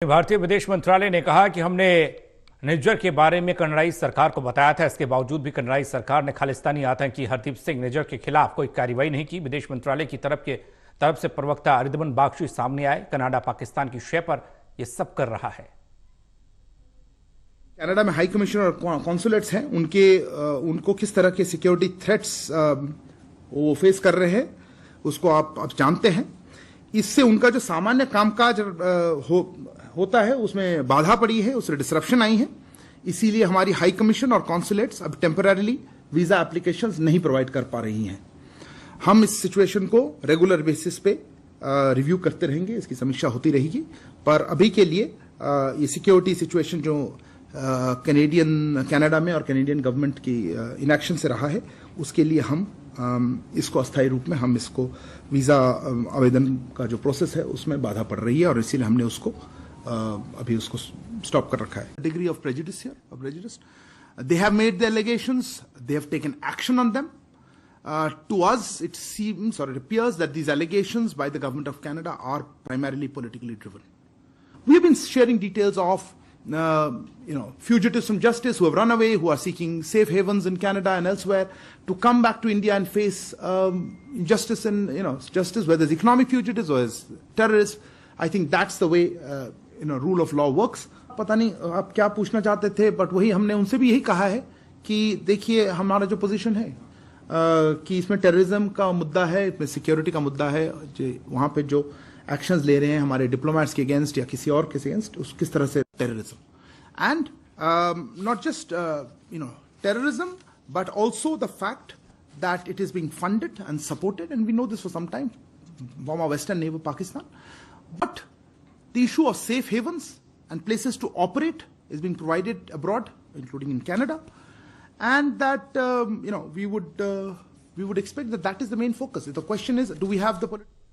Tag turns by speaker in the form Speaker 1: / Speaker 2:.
Speaker 1: भारतीय विदेश मंत्रालय ने कहा कि हमने निज्जर के बारे में कनाडाई सरकार को बताया था। इसके बावजूद भी कनाडाई सरकार ने खालिस्तानी आतंकी हरदीप सिंह निज्जर के खिलाफ कोई कार्रवाई नहीं की। विदेश मंत्रालय की तरफ से प्रवक्ता अरिदमन बागची सामने आए। कनाडा पाकिस्तान की शय पर यह सब कर रहा है।
Speaker 2: कनाडा में हाई कमिश्नर और कॉन्सुलेट्स हैं, उनको किस तरह के सिक्योरिटी थ्रेट्स वो फेस कर रहे हैं उसको आप जानते हैं। इससे उनका जो सामान्य कामकाज होता है उसमें बाधा पड़ी है, उससे डिसरप्शन आई है। इसीलिए हमारी हाई कमीशन और कॉन्सुलेट्स अब टेम्पररीली वीजा एप्लीकेशंस नहीं प्रोवाइड कर पा रही हैं। हम इस सिचुएशन को रेगुलर बेसिस पे रिव्यू करते रहेंगे, इसकी समीक्षा होती रहेगी। पर अभी के लिए ये सिक्योरिटी सिचुएशन जो कनाडा में और कैनेडियन गवर्नमेंट की इनएक्शन से रहा है, उसके लिए हम इसको अस्थायी रूप में हम इसको वीजा आवेदन का जो प्रोसेस है उसमें बाधा पड़ रही है और इसीलिए हमने उसको अभी उसको स्टॉप कर रखा है। Degree of prejudice they have made the allegations, they have taken action on them. To us, it seems or it appears that these allegations by the government of Canada are primarily politically driven. We have been sharing details of fugitives from justice who have run away, who are seeking safe havens in Canada and elsewhere, to come back to India and face injustice and justice, whether it's economic fugitives or as terrorists. I think that's the way rule of law works. पता नहीं आप क्या पूछना चाहते थे, but वही हमने उनसे भी यही कहा है कि देखिए हमारा जो पोजीशन है कि इसमें टेररिज्म का मुद्दा है, इसमें सिक्योरिटी का मुद्दा है, वहां पे जो एक्शंस ले रहे हैं हमारे डिप्लोमेट्स के अगेंस्ट या किसी और के अगेंस्ट, किस तरह से terrorism and not just terrorism but also the fact that it is being funded and supported and we know this for some time from our western neighbour Pakistan, but the issue of safe havens and places to operate is being provided abroad, including in Canada, and that we would expect that is the main focus. The question is, do we have the